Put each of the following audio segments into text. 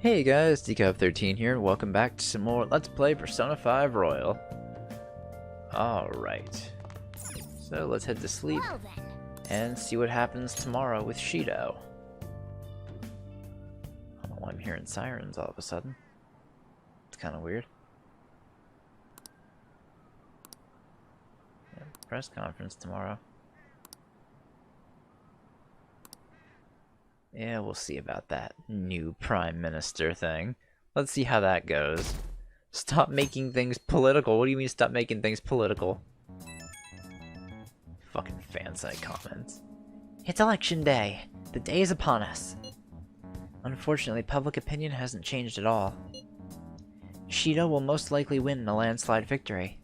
Hey guys, Decov13 here, and welcome back to some more Let's Play Persona 5 Royal. Alright, so let's head to sleep and see what happens tomorrow with Shido. I don't know why I'm hearing sirens all of a sudden. It's kind of weird. Yeah, press conference tomorrow. Yeah, we'll see about that new Prime Minister thing. Let's see how that goes. Stop making things political. What do you mean stop making things political? Fucking fan site comments. It's election day. The day is upon us. Unfortunately, public opinion hasn't changed at all. Shido will most likely win in a landslide victory.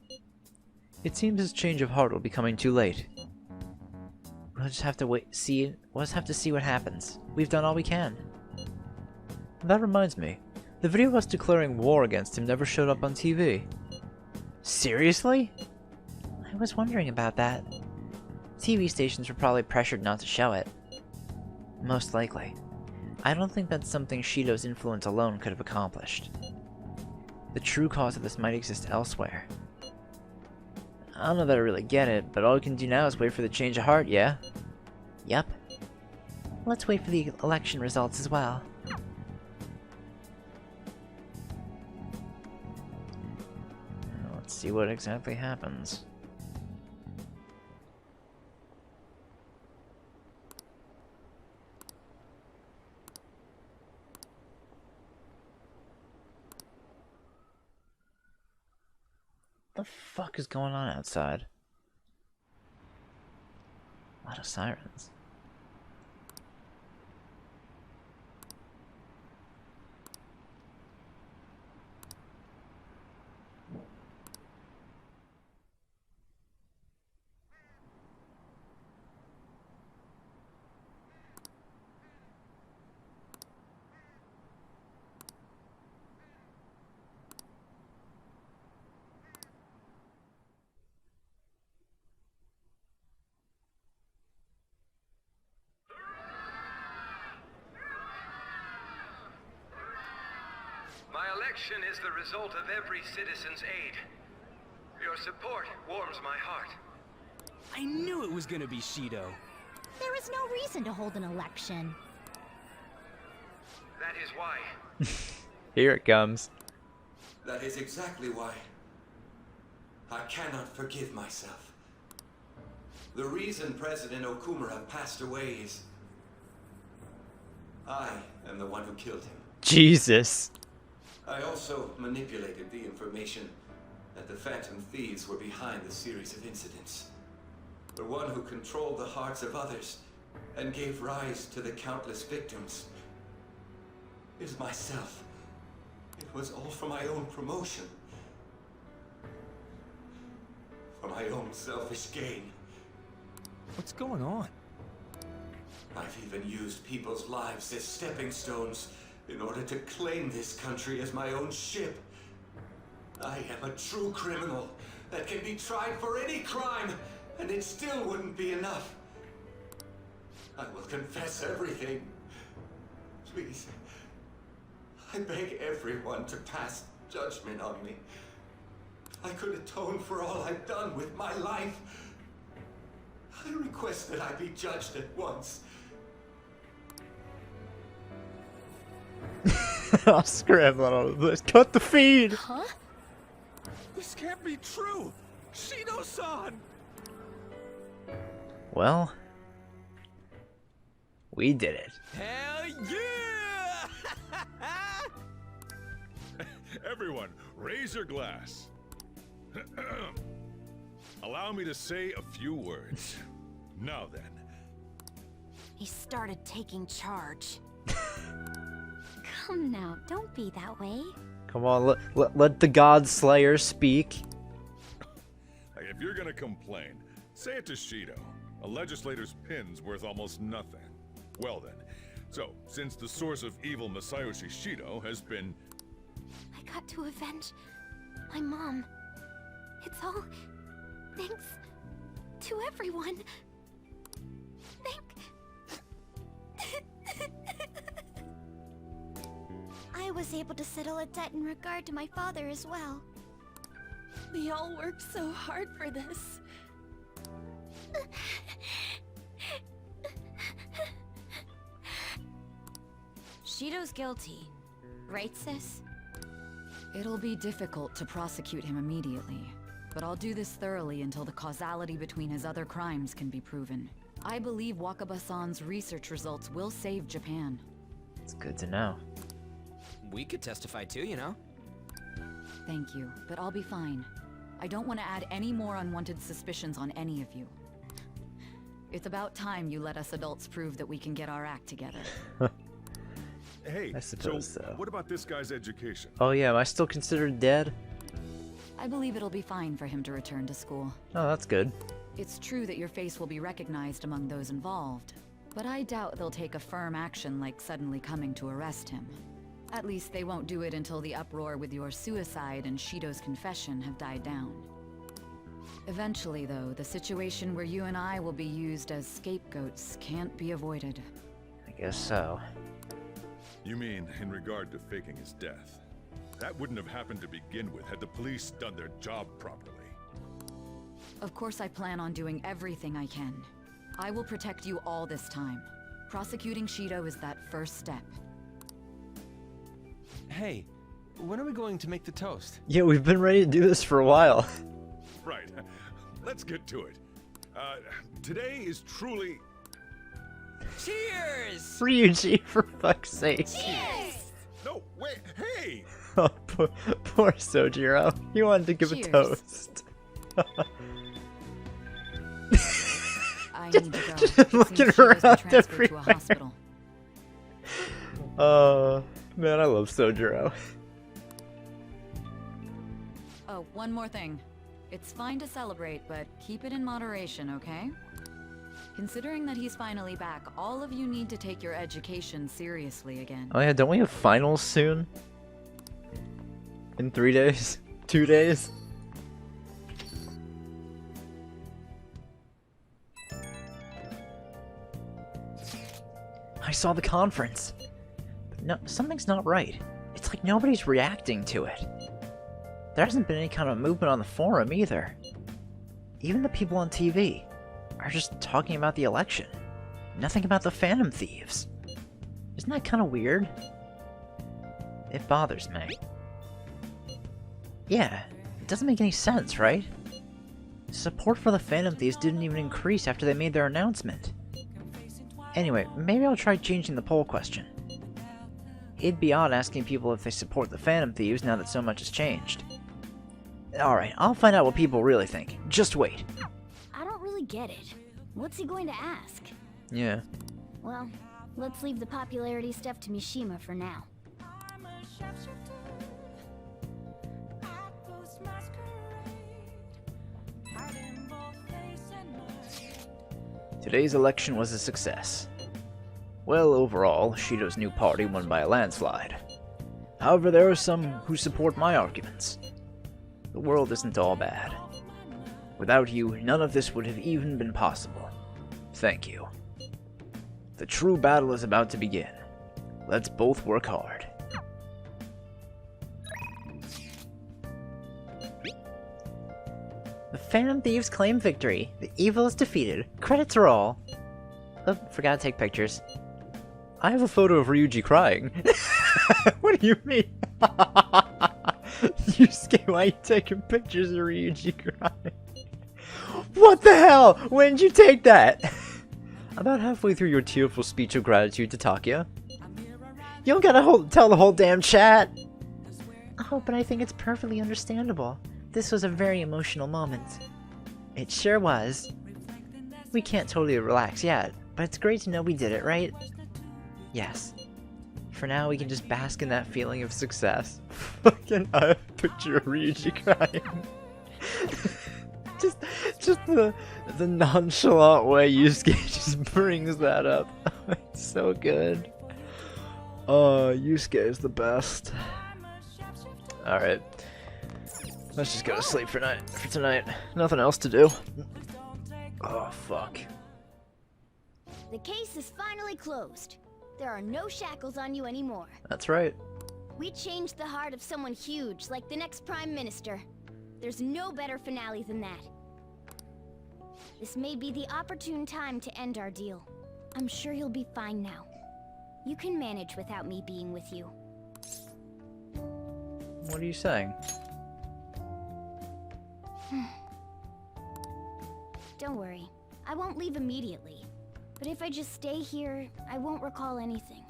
It seems his change of heart will be coming too late. We'll just have to We'll just have to see what happens. We've done all we can. That reminds me. The video of us declaring war against him never showed up on TV. Seriously? I was wondering about that. TV stations were probably pressured not to show it. Most likely. I don't think that's something Shido's influence alone could have accomplished. The true cause of this might exist elsewhere. I don't know that I really get it, but all we can do now is wait for the change of heart, yeah? Yep. Let's wait for the election results as well. Let's see what exactly happens. What the fuck is going on outside? A lot of sirens. My election is the result of every citizen's aid. Your support warms my heart. I knew it was gonna be Shido. There is no reason to hold an election. That is why. Here it comes. That is exactly why. I cannot forgive myself. The reason President Okumura passed away is... I am the one who killed him. Jesus. I also manipulated the information that the Phantom Thieves were behind the series of incidents. The one who controlled the hearts of others and gave rise to the countless victims is myself. It was all for my own promotion. For my own selfish gain. What's going on? I've even used people's lives as stepping stones in order to claim this country as my own ship. I am a true criminal that can be tried for any crime, and it still wouldn't be enough. I will confess everything. Please. I beg everyone to pass judgment on me. I could atone for all I've done with my life. I request that I be judged at once. I'm scrambling all of this. Cut the feed! Huh? This can't be true! Shido-san! Well, we did it. Hell yeah! Everyone, raise your glass. Allow me to say a few words. Now then. He started taking charge. Come now, don't be that way. Come on, let the God Slayer speak. Like, if you're gonna complain, say it to Shido. A legislator's pin's worth almost nothing. Well then, so, since the source of evil Masayoshi Shido has been... I got to avenge my mom. It's all thanks to everyone. I was able to settle a debt in regard to my father as well. We all worked so hard for this. Shido's guilty, right, sis? It'll be difficult to prosecute him immediately, but I'll do this thoroughly until the causality between his other crimes can be proven. I believe Wakaba-san's research results will save Japan. It's good to know. We could testify too, you know? Thank you, but I'll be fine. I don't want to add any more unwanted suspicions on any of you. It's about time you let us adults prove that we can get our act together. Hey, I suppose so. what about this guy's education? Oh yeah, am I still considered dead? I believe it'll be fine for him to return to school. Oh, that's good. It's true that your face will be recognized among those involved, but I doubt they'll take a firm action like suddenly coming to arrest him. At least they won't do it until the uproar with your suicide and Shido's confession have died down. Eventually, though, the situation where you and I will be used as scapegoats can't be avoided. I guess so. You mean in regard to faking his death? That wouldn't have happened to begin with had the police done their job properly. Of course I plan on doing everything I can. I will protect you all this time. Prosecuting Shido is that first step. Hey, when are we going to make the toast? Yeah, we've been ready to do this for a while. Right. Let's get to it. Today is truly... Cheers! Ryuji, for fuck's sake. No, wait, hey! Oh, poor Sojiro. He wanted to give a Cheers. toast. I need to go. just It seems looking Shido's been around transferred to a everywhere. hospital. Man, I love Sojiro. Oh, one more thing. It's fine to celebrate, but keep it in moderation, okay? Considering that he's finally back, all of you need to take your education seriously again. Oh yeah, don't we have finals soon? In 3 days? 2 days? I saw the conference. But no, something's not right. It's like nobody's reacting to it. There hasn't been any kind of movement on the forum either. Even the people on TV are just talking about the election. Nothing about the Phantom Thieves. Isn't that kind of weird? It bothers me. Yeah, it doesn't make any sense, right? Support for the Phantom Thieves didn't even increase after they made their announcement. Anyway, maybe I'll try changing the poll question. It'd be odd asking people if they support the Phantom Thieves now that so much has changed. Alright, I'll find out what people really think. Just wait. I don't really get it. What's he going to ask? Yeah. Well, let's leave the popularity stuff to Mishima for now. Today's election was a success. Well, overall, Shido's new party won by a landslide. However, there are some who support my arguments. The world isn't all bad. Without you, none of this would have even been possible. Thank you. The true battle is about to begin. Let's both work hard. The Phantom Thieves claim victory. The evil is defeated. Credits are all. Oh, forgot to take pictures. I have a photo of Ryuji crying. What do you mean? Yusuke, why are you taking pictures of Ryuji crying? What the hell? When did you take that? About halfway through your tearful speech of gratitude to Takia. You don't gotta tell the whole damn chat. Oh, but I think it's perfectly understandable. This was a very emotional moment. It sure was. We can't totally relax yet, but it's great to know we did it, right? Yes. For now, we can just bask in that feeling of success. Fucking picture of Ryuji crying. just the nonchalant way Yusuke just brings that up. It's so good. Oh, Yusuke is the best. Alright. Let's just go to sleep for tonight. Nothing else to do. Oh, fuck. The case is finally closed. There are no shackles on you anymore. That's right. We changed the heart of someone huge, like the next Prime Minister. There's no better finale than that. This may be the opportune time to end our deal. I'm sure you'll be fine now. You can manage without me being with you. What are you saying? Don't worry. I won't leave immediately. But if I just stay here, I won't recall anything.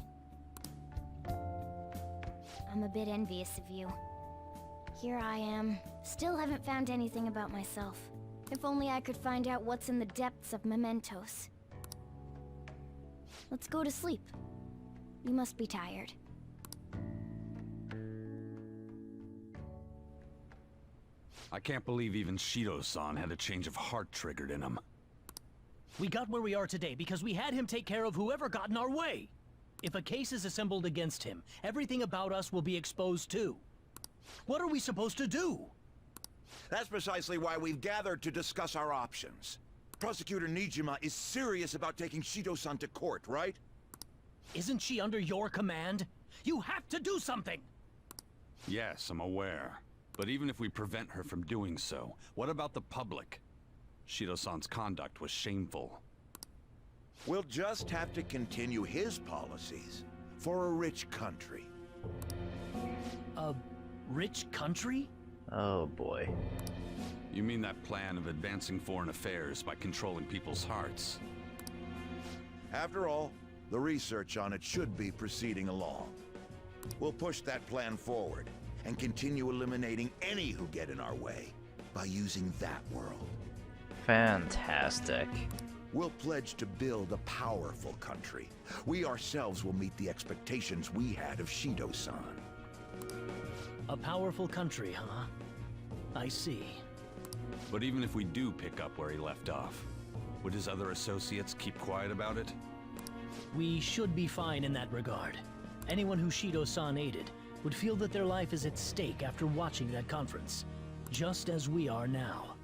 I'm a bit envious of you. Here I am, still haven't found anything about myself. If only I could find out what's in the depths of Mementos. Let's go to sleep. You must be tired. I can't believe even Shido-san had a change of heart triggered in him. We got where we are today because we had him take care of whoever got in our way. If a case is assembled against him, everything about us will be exposed too. What are we supposed to do? That's precisely why we've gathered to discuss our options. Prosecutor Nijima is serious about taking Shido-san to court, right? Isn't she under your command? You have to do something! Yes, I'm aware. But even if we prevent her from doing so, what about the public? Shido-san's conduct was shameful. We'll just have to continue his policies for a rich country. A rich country? Oh boy. You mean that plan of advancing foreign affairs by controlling people's hearts? After all, the research on it should be proceeding along. We'll push that plan forward and continue eliminating any who get in our way by using that world. Fantastic. We'll pledge to build a powerful country. We ourselves will meet the expectations we had of Shido-san. A powerful country, huh? I see. But even if we do pick up where he left off, would his other associates keep quiet about it? We should be fine in that regard. Anyone who Shido-san aided would feel that their life is at stake after watching that conference, just as we are now.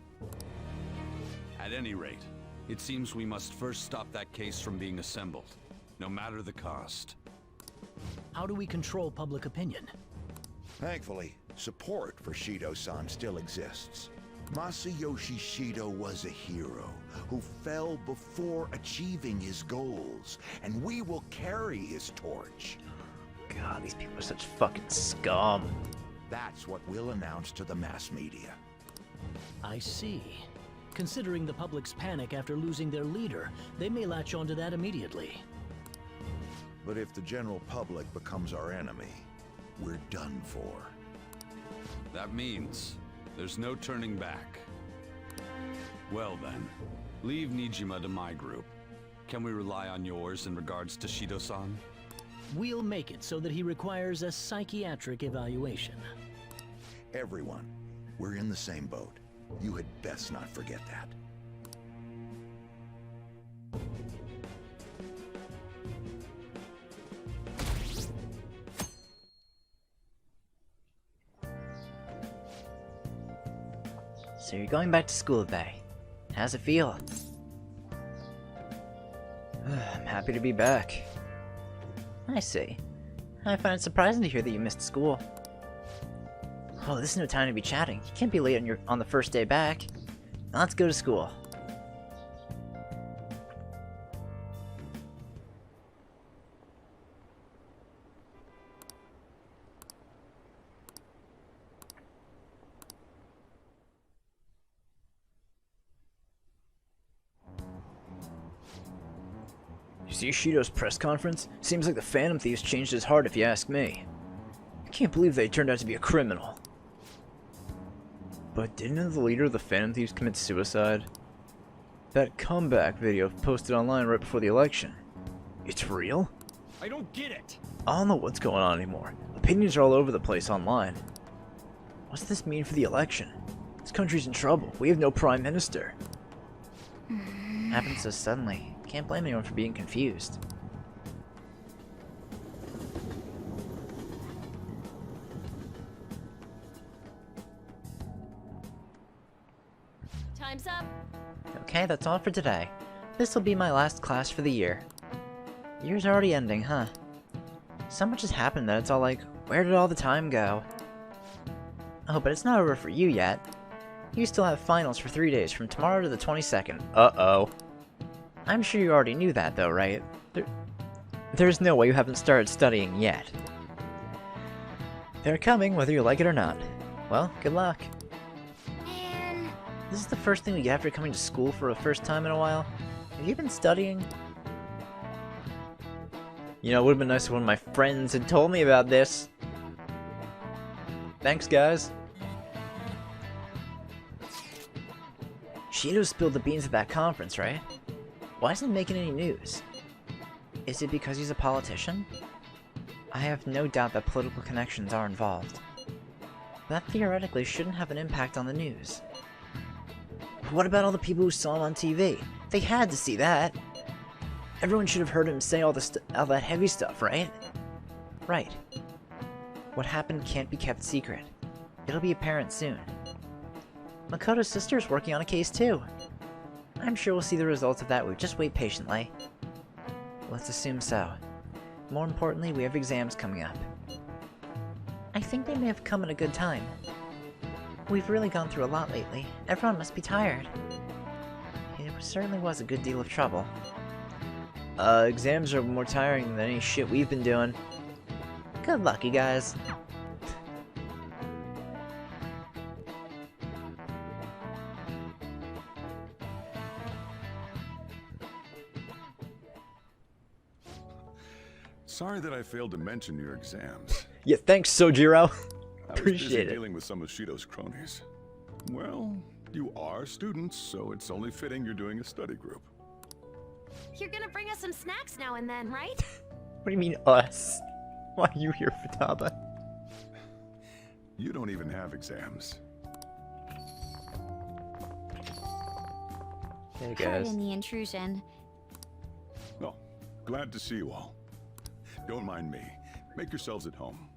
At any rate, it seems we must first stop that case from being assembled, no matter the cost. How do we control public opinion? Thankfully, support for Shido-san still exists. Masayoshi Shido was a hero who fell before achieving his goals, and we will carry his torch. God, these people are such fucking scum. That's what we'll announce to the mass media. I see. Considering the public's panic after losing their leader, they may latch onto that immediately. But if the general public becomes our enemy, we're done for. That means there's no turning back. Well then, leave Nijima to my group. Can we rely on yours in regards to Shido-san? We'll make it so that he requires a psychiatric evaluation. Everyone, we're in the same boat. You had best not forget that. So you're going back to school today. How's it feel? I'm happy to be back. I see. I find it surprising to hear that you missed school. Oh, this is no time to be chatting. You can't be late on the first day back. Now let's go to school. You see Shido's press conference? Seems like the Phantom Thieves changed his heart if you ask me. I can't believe they turned out to be a criminal. But didn't the leader of the Phantom Thieves commit suicide? That comeback video posted online right before the election. It's real? I don't get it! I don't know what's going on anymore. Opinions are all over the place online. What's this mean for the election? This country's in trouble. We have no prime minister. Happened so suddenly. Can't blame anyone for being confused. Time's up. Okay, that's all for today. This will be my last class for the year. The year's already ending, huh? So much has happened that it's all like, Where did all the time go? Oh, but it's not over for you yet. You still have finals for 3 days from tomorrow to the 22nd. Uh-oh. I'm sure you already knew that, though, right? There's no way you haven't started studying yet. They're coming, whether you like it or not. Well, good luck. Man. This is the first thing we get after coming to school for the first time in a while. Have you been studying? You know, it would have been nice if one of my friends had told me about this. Thanks, guys. Shido spilled the beans at that conference, right? Why isn't he making any news? Is it because he's a politician? I have no doubt that political connections are involved. That theoretically shouldn't have an impact on the news. What about all the people who saw him on TV? They had to see that. Everyone should have heard him say all that heavy stuff, right? Right. What happened can't be kept secret. It'll be apparent soon. Makoto's sister's working on a case too. I'm sure we'll see the results of that. We'll just wait patiently. Let's assume so. More importantly, we have exams coming up. I think they may have come at a good time. We've really gone through a lot lately. Everyone must be tired. It certainly was a good deal of trouble. Exams are more tiring than any shit we've been doing. Good luck, you guys. Sorry that I failed to mention your exams. Yeah, thanks, Sojiro. I was busy Appreciate it. dealing with some of Shido's cronies. Well, you are students, so it's only fitting you're doing a study group. You're gonna bring us some snacks now and then, right? What do you mean, us? Why are you here, Futaba? You don't even have exams. Hey, guys. Pardon the intrusion. Oh, glad to see you all. Don't mind me. Make yourselves at home.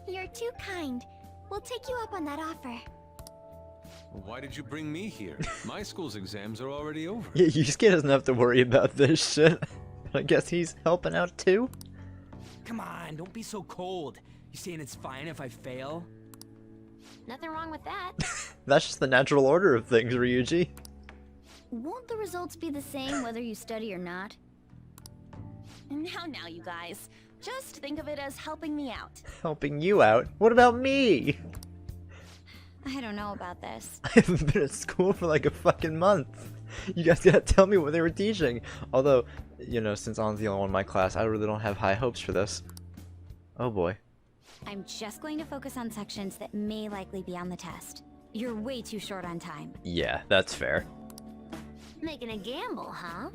You're too kind. We'll take you up on that offer. Why did you bring me here? My school's exams are already over. Yeah, Yusuke doesn't have to worry about this shit. I guess he's helping out too? Come on, don't be so cold. You saying it's fine if I fail? Nothing wrong with that. That's just the natural order of things, Ryuji. Won't the results be the same whether you study or not? Now, you guys. Just think of it as helping me out. Helping you out? What about me? I don't know about this. I haven't been at school for like a fucking month. You guys gotta tell me what they were teaching. Although, you know, since I'm the only one in my class, I really don't have high hopes for this. Oh boy. I'm just going to focus on sections that may likely be on the test. You're way too short on time. Yeah, that's fair. Making a gamble, huh?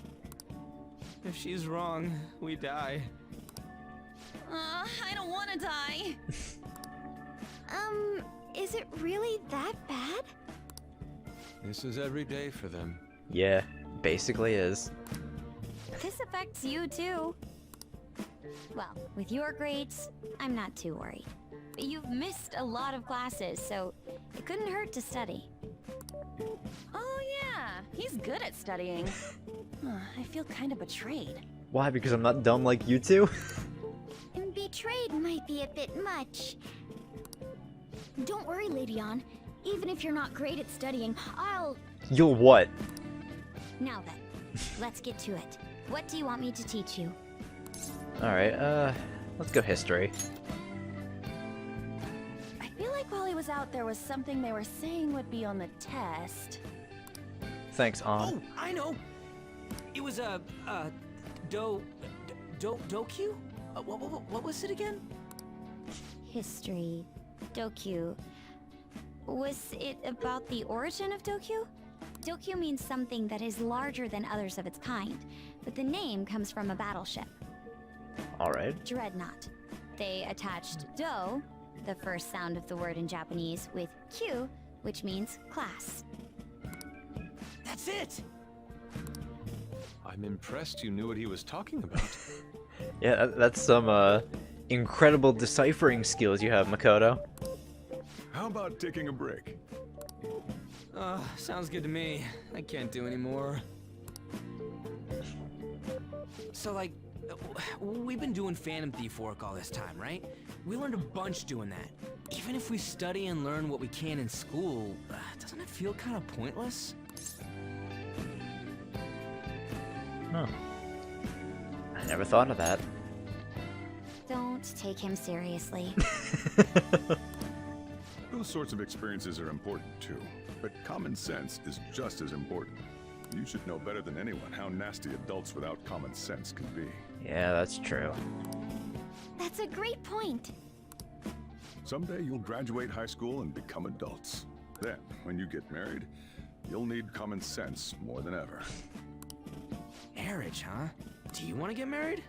If she's wrong, we die. I don't want to die. Is it really that bad? This is every day for them. Yeah, basically is. This affects you too. Well, with your grades, I'm not too worried. But you've missed a lot of classes, so it couldn't hurt to study. Oh yeah, he's good at studying. I feel kind of betrayed. Why? Because I'm not dumb like you two? Betrayed might be a bit much. Don't worry, Lady Ann. Even if you're not great at studying, I'll... You'll what? Now then, let's get to it. What do you want me to teach you? Alright, let's go history. I feel like while he was out, there was something they were saying would be on the test. Thanks, Ann. Oh, I know. It was a Dokyu? What was it again? History. Dokyu. Was it about the origin of Dokyu? Dokyu means something that is larger than others of its kind, but the name comes from a battleship. Alright. Dreadnought. They attached do, the first sound of the word in Japanese, with kyu, which means class. That's it! I'm impressed you knew what he was talking about. Yeah, that's some, incredible deciphering skills you have, Makoto. How about taking a break? Sounds good to me. I can't do any more. So, like, we've been doing Phantom Thief work all this time, right? We learned a bunch doing that. Even if we study and learn what we can in school, doesn't it feel kind of pointless? Huh. I never thought of that. Don't take him seriously. Those sorts of experiences are important too, but common sense is just as important. You should know better than anyone how nasty adults without common sense can be. Yeah, that's true. That's a great point. Someday you'll graduate high school and become adults. Then, when you get married, you'll need common sense more than ever. Marriage, huh? Do you want to get married?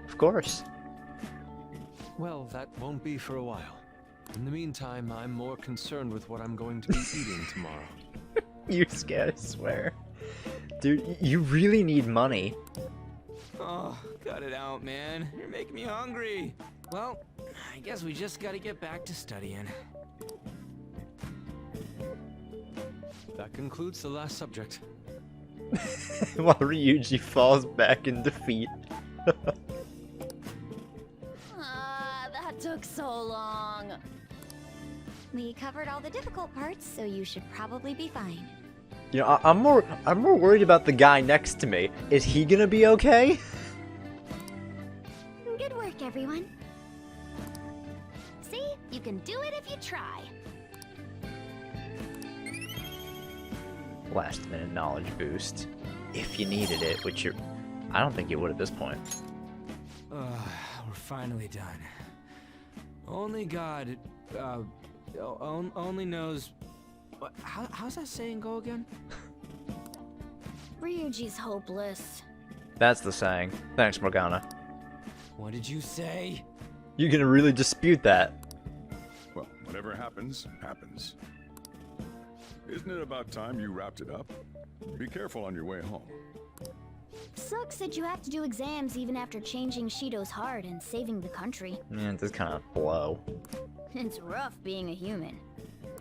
Of course. Well, that won't be for a while. In the meantime, I'm more concerned with what I'm going to be eating tomorrow. You're scared, I swear. Dude, you really need money. Oh, cut it out, man. You're making me hungry. Well, I guess we just gotta get back to studying. That concludes the last subject. While Ryuji falls back in defeat. That took so long. We covered all the difficult parts, so you should probably be fine. You know, I'm more worried about the guy next to me. Is he gonna be okay? Good work, everyone. See? You can do it if you try. Last minute knowledge boost. If you needed it, which I don't think you would at this point. We're finally done. Only God, only knows... How's that saying go again? Ryuji's hopeless. That's the saying. Thanks, Morgana. What did you say? You gonna really dispute that? Well, whatever happens, happens. Isn't it about time you wrapped it up? Be careful on your way home. Sucks that you have to do exams even after changing Shido's heart and saving the country. Yeah, it does kind of blow. It's rough being a human.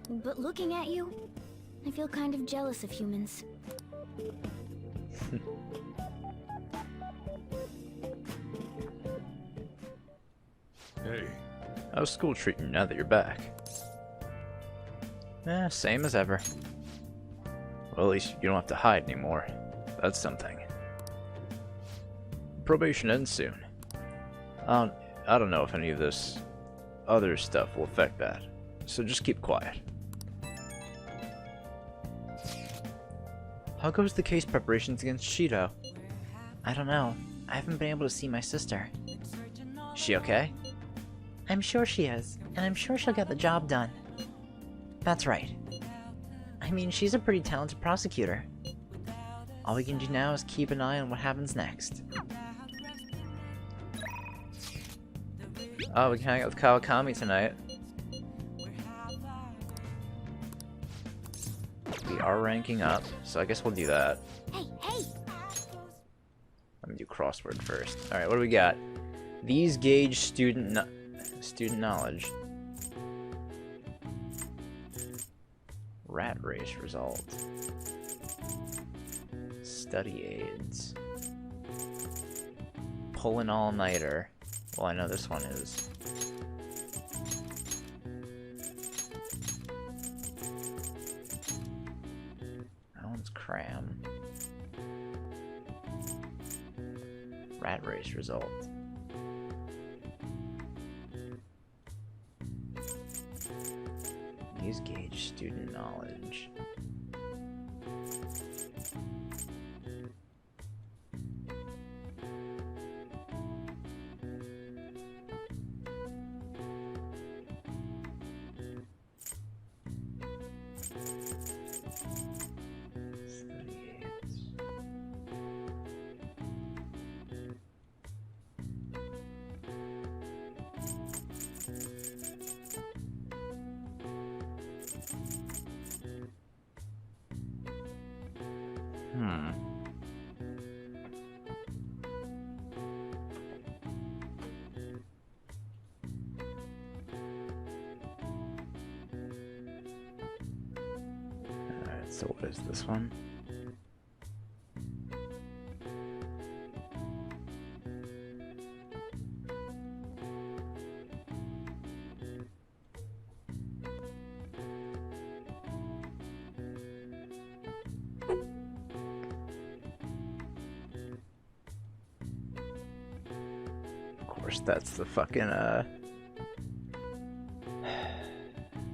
But looking at you, I feel kind of jealous of humans. Hey. How's school treating you now that you're back? Same as ever. Well, at least you don't have to hide anymore. That's something. Probation ends soon. I don't know if any of this other stuff will affect that, so just keep quiet. How goes the case preparations against Shido? I don't know. I haven't been able to see my sister. She okay? I'm sure she is, and I'm sure she'll get the job done. That's right. I mean, she's a pretty talented prosecutor. All we can do now is keep an eye on what happens next. Oh, we can hang out with Kawakami tonight. We are ranking up, so I guess we'll do that. Hey, hey! Let me do crossword first. Alright, what do we got? These gauge student knowledge. Rat race result. Study aids. Pull an all-nighter. Well, I know this one is. That one's cram. Rat race result. Use gauge student knowledge. Alright, so what is this one? course, that's the fucking,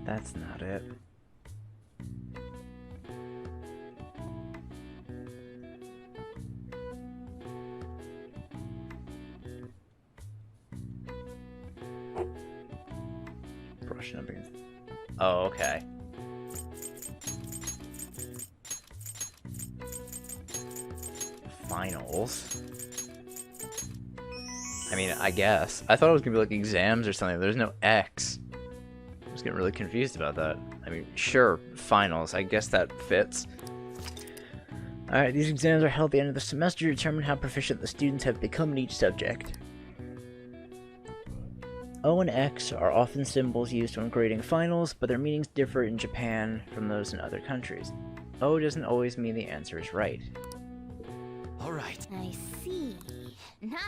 that's not it. Brushing up against... Oh, okay. Finals? I mean, I guess. I thought it was gonna be like exams or something. There's no X. I was getting really confused about that. I mean, sure, finals. I guess that fits. Alright, these exams are held at the end of the semester to determine how proficient the students have become in each subject. O and X are often symbols used when grading finals, but their meanings differ in Japan from those in other countries. O doesn't always mean the answer is right. Alright. I see. Nice.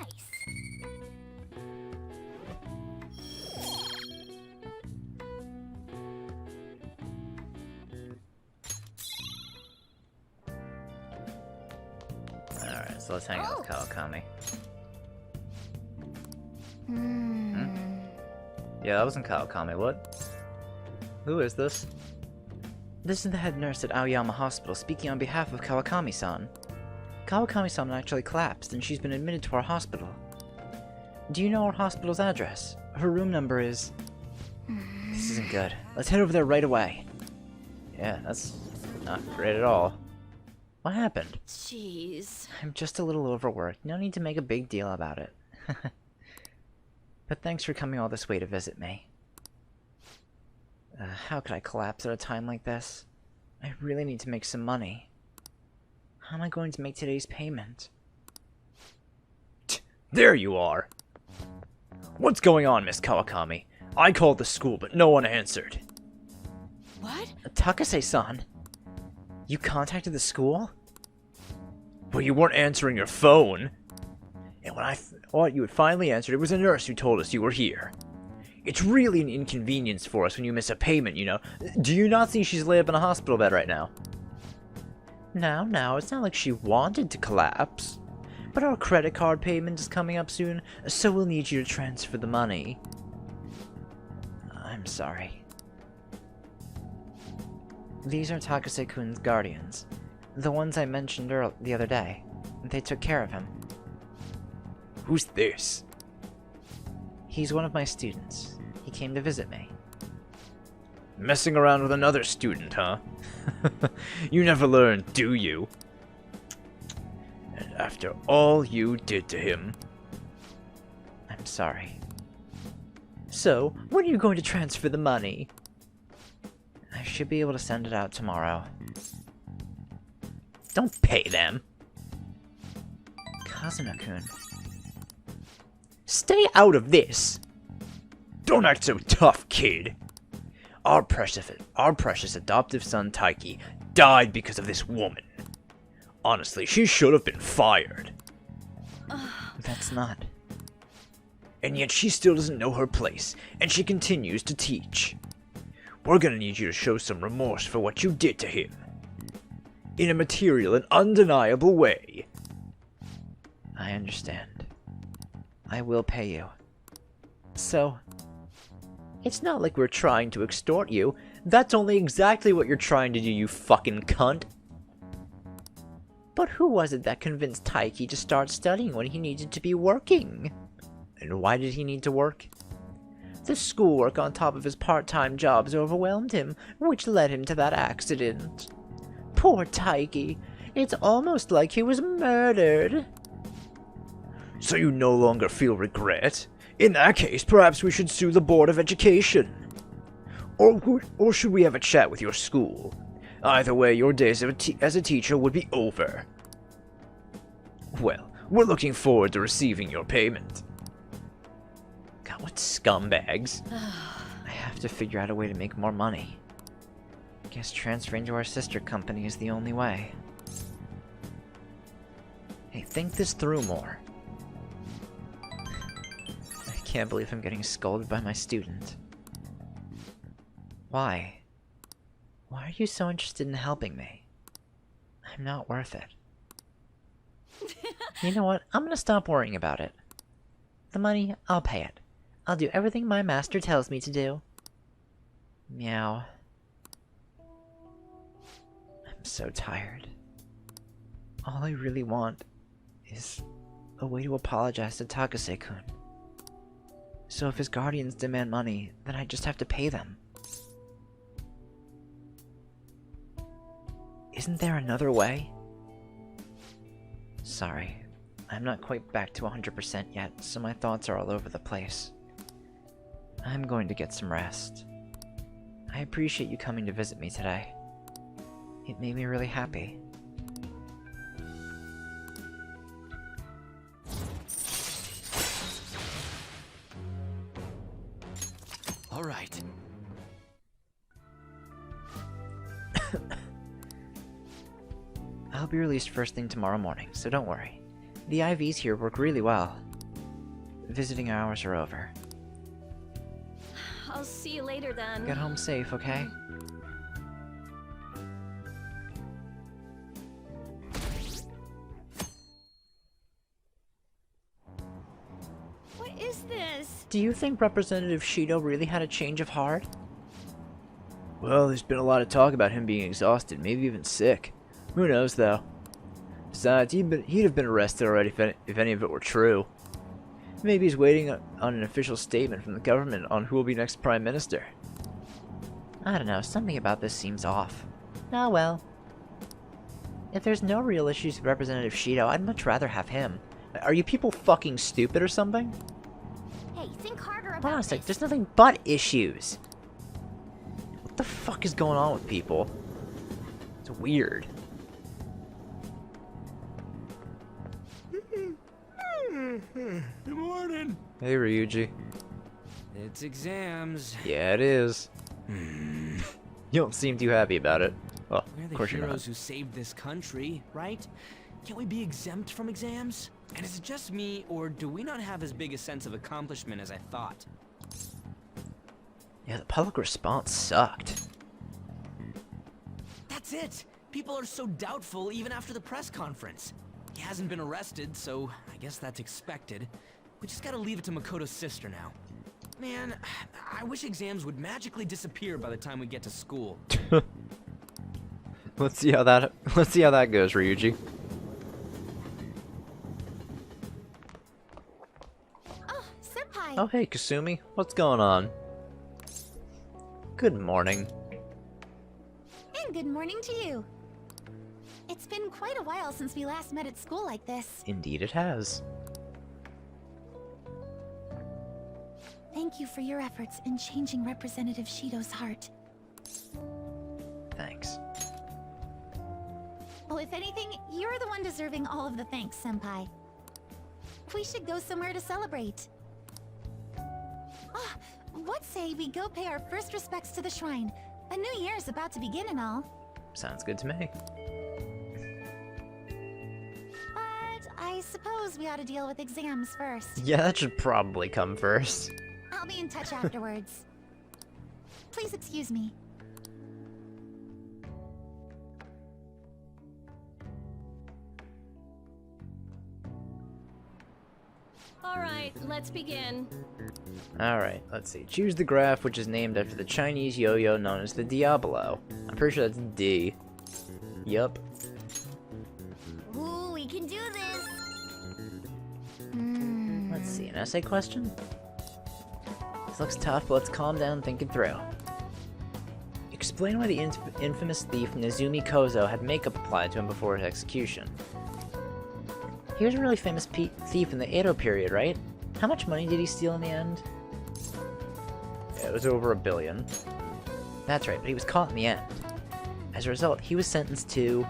Alright, so let's hang out with Kawakami. Yeah, that wasn't Kawakami, what? Who is this? This is the head nurse at Aoyama Hospital speaking on behalf of Kawakami-san. Kawakami-san actually collapsed and she's been admitted to our hospital. Do you know our hospital's address? Her room number is... This isn't good. Let's head over there right away. Yeah, that's not great at all. What happened? Jeez. I'm just a little overworked. No need to make a big deal about it. But thanks for coming all this way to visit me. How could I collapse at a time like this? I really need to make some money. How am I going to make today's payment? There you are! What's going on, Miss Kawakami? I called the school, but no one answered. What? Takase-san? You contacted the school? Well, you weren't answering your phone. And when I thought you had finally answered, it was a nurse who told us you were here. It's really an inconvenience for us when you miss a payment, you know. Do you not see she's laid up in a hospital bed right now? Now, it's not like she wanted to collapse. But our credit card payment is coming up soon, so we'll need you to transfer the money. I'm sorry. These are Takase-kun's guardians. The ones I mentioned the other day. They took care of him. Who's this? He's one of my students. He came to visit me. Messing around with another student, huh? You never learn, do you? And after all you did to him... I'm sorry. So, when are you going to transfer the money? I should be able to send it out tomorrow. Don't pay them! Kazuna-kun. Stay out of this! Don't act so tough, kid! Our precious adoptive son, Taiki, died because of this woman. Honestly, she should have been fired. That's not... And yet she still doesn't know her place, and she continues to teach. We're gonna need you to show some remorse for what you did to him. In a material and undeniable way. I understand. I will pay you. So, it's not like we're trying to extort you. That's only exactly what you're trying to do, you fucking cunt. But who was it that convinced Taiki to start studying when he needed to be working? And why did he need to work? The schoolwork on top of his part-time jobs overwhelmed him, which led him to that accident. Poor Taiki. It's almost like he was murdered. So you no longer feel regret? In that case, perhaps we should sue the Board of Education. Or should we have a chat with your school? Either way, your days as a teacher would be over. Well, we're looking forward to receiving your payment. God, what scumbags. I have to figure out a way to make more money. Guess transferring to our sister company is the only way. Hey, think this through more. I can't believe I'm getting scolded by my student. Why? Why are you so interested in helping me? I'm not worth it. You know what? I'm gonna stop worrying about it. The money, I'll pay it. I'll do everything my master tells me to do. Meow. I'm so tired. All I really want is a way to apologize to Takase-kun. So if his guardians demand money, then I just have to pay them. Isn't there another way? Sorry, I'm not quite back to 100% yet, so my thoughts are all over the place. I'm going to get some rest. I appreciate you coming to visit me today. It made me really happy. All right. I'll be released first thing tomorrow morning, so don't worry. The IVs here work really well. Visiting hours are over. I'll see you later then. Get home safe, okay? What is this? Do you think Representative Shido really had a change of heart? Well, there's been a lot of talk about him being exhausted, maybe even sick. Who knows, though? Besides, he'd have been arrested already if any of it were true. Maybe he's waiting on an official statement from the government on who will be next Prime Minister. I don't know, something about this seems off. Oh well. If there's no real issues with Representative Shido, I'd much rather have him. Are you people fucking stupid or something? Hey, think harder about Hold on a this. sec, there's nothing but issues. What the fuck is going on with people? It's weird. Good morning. Hey, Ryuji. It's exams. Yeah, it is. You don't seem too happy about it. Well, We're of the course you're not. heroes who saved this country, right? Can't we be exempt from exams? And is it just me, or do we not have as big a sense of accomplishment as I thought? Yeah, the public response sucked. That's it! People are so doubtful even after the press conference. He hasn't been arrested, so I guess that's expected. We just gotta leave it to Makoto's sister now. Man, I wish exams would magically disappear by the time we get to school. Let's see how that goes, Ryuji. Oh, Senpai! Oh, hey, Kasumi. What's going on? Good morning. And good morning to you. It's been quite a while since we last met at school like this. Indeed it has. Thank you for your efforts in changing Representative Shido's heart. Thanks. Oh, if anything, you're the one deserving all of the thanks, Senpai. We should go somewhere to celebrate. Ah, what say we go pay our first respects to the shrine? A new year's about to begin and all. Sounds good to me. But I suppose we ought to deal with exams first. Yeah, that should probably come first. I'll be in touch afterwards. Please excuse me. All right, let's begin. Alright, let's see. Choose the graph, which is named after the Chinese yo-yo known as the Diablo. I'm pretty sure that's D. Yup. Ooh, we can do this. Let's see, an essay question? This looks tough, but let's calm down and think it through. Explain why the infamous thief Nezumi Kozo had makeup applied to him before his execution. He was a really famous thief in the Edo period, right? How much money did he steal in the end? Yeah, it was over $1 billion. That's right, but he was caught in the end. As a result, he was sentenced to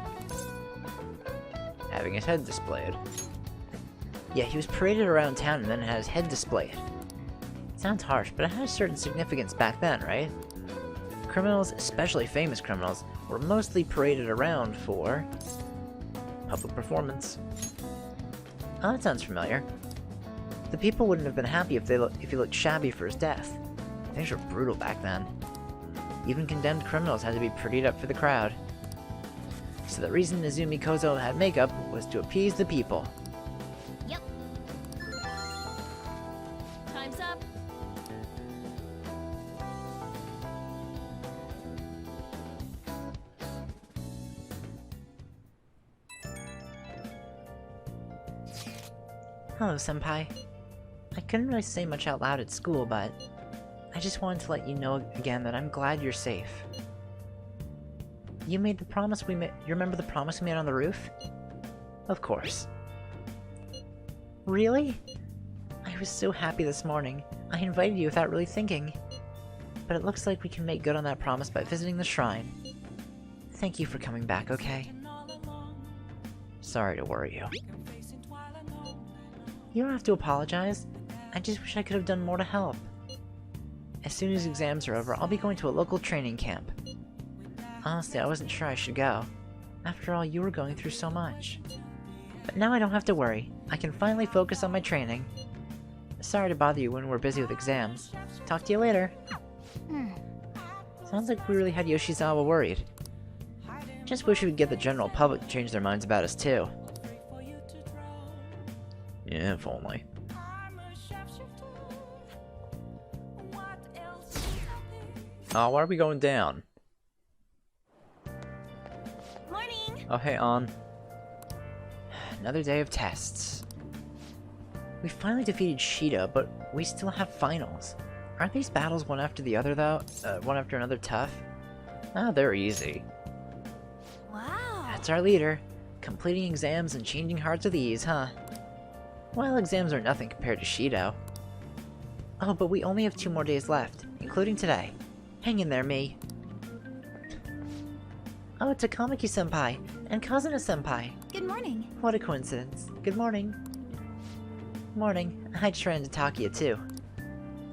having his head displayed. Yeah, he was paraded around town and then had his head displayed. It sounds harsh, but it had a certain significance back then, right? Criminals, especially famous criminals, were mostly paraded around for public performance. Oh, that sounds familiar. The people wouldn't have been happy if he looked shabby for his death. Things were brutal back then. Even condemned criminals had to be prettied up for the crowd. So the reason Nezumi Kozo had makeup was to appease the people. Yep. Hello, Senpai. I couldn't really say much out loud at school, but I just wanted to let you know again that I'm glad you're safe. You made the promise we made. You remember the promise we made on the roof? Of course. Really? I was so happy this morning. I invited you without really thinking. But it looks like we can make good on that promise by visiting the shrine. Thank you for coming back, okay? Sorry to worry you. You don't have to apologize. I just wish I could have done more to help. As soon as exams are over, I'll be going to a local training camp. Honestly, I wasn't sure I should go. After all, you were going through so much. But now I don't have to worry. I can finally focus on my training. Sorry to bother you when we're busy with exams. Talk to you later. Sounds like we really had Yoshizawa worried. Just wish we could get the general public to change their minds about us too. Yeah, if only. Oh, why are we going down? Morning! Oh, hey, On. Another day of tests. We finally defeated Shido, but we still have finals. Aren't these battles one after the other, though? One after another tough? Oh, they're easy. Wow! That's our leader. Completing exams and changing hearts with ease, huh? Well, exams are nothing compared to Shido. Oh, but we only have 2 more days left, including today. Hang in there, me. Oh, it's Takamaki-senpai and Kazuna-senpai. Good morning. What a coincidence. Good morning. Morning. I just ran into Takia, too.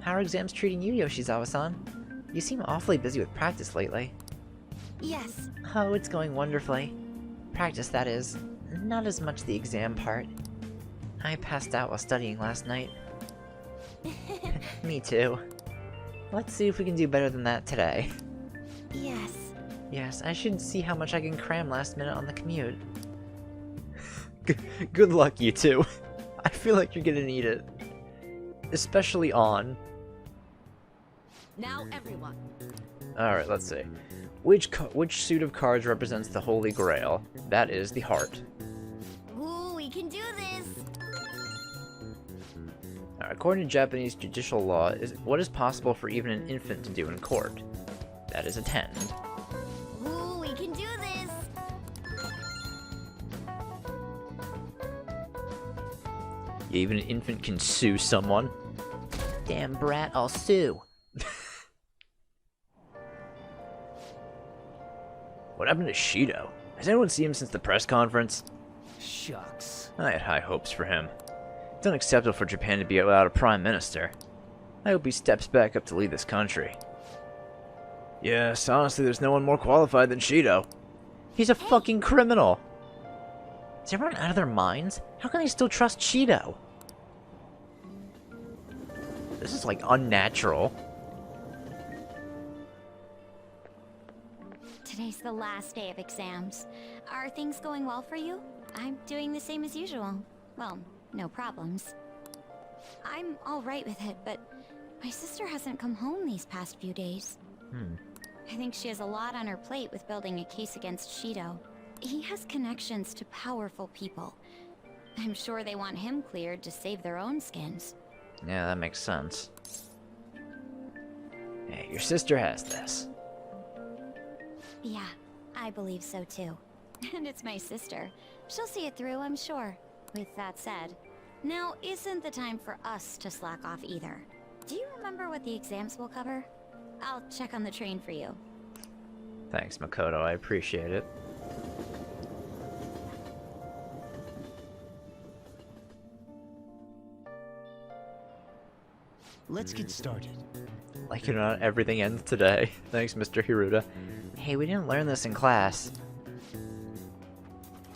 How are exams treating you, Yoshizawa-san? You seem awfully busy with practice lately. Yes. Oh, it's going wonderfully. Practice, that is. Not as much the exam part. I passed out while studying last night. Me too. Let's see if we can do better than that today. Yes. Yes, I should see how much I can cram last minute on the commute. Good luck, you two. I feel like you're gonna need it. Especially On. Now everyone. Alright, let's see. Which suit of cards represents the Holy Grail? That is the heart. Ooh, we can do this. According to Japanese judicial law, what is possible for even an infant to do in court? That is attend. Ooh, we can do this. Yeah, even an infant can sue someone. Damn brat, I'll sue. What happened to Shido? Has anyone seen him since the press conference? Shucks. I had high hopes for him. It's unacceptable for Japan to be without a prime minister. I hope he steps back up to lead this country. Yes, honestly, there's no one more qualified than Shido. He's a fucking criminal! Is everyone out of their minds? How can they still trust Shido? This is, like, unnatural. Today's the last day of exams. Are things going well for you? I'm doing the same as usual. Well, no problems. I'm alright with it, but my sister hasn't come home these past few days. I think she has a lot on her plate with building a case against Shido. He has connections to powerful people. I'm sure they want him cleared to save their own skins. Yeah, that makes sense. Hey, your sister has this. Yeah, I believe so too. And it's my sister. She'll see it through, I'm sure. With that said, now isn't the time for us to slack off either. Do you remember what the exams will cover? I'll check on the train for you. Thanks, Makoto. I appreciate it. Let's get started. Like it or not, everything ends today. Thanks, Mr. Hiruda. Hey, we didn't learn this in class.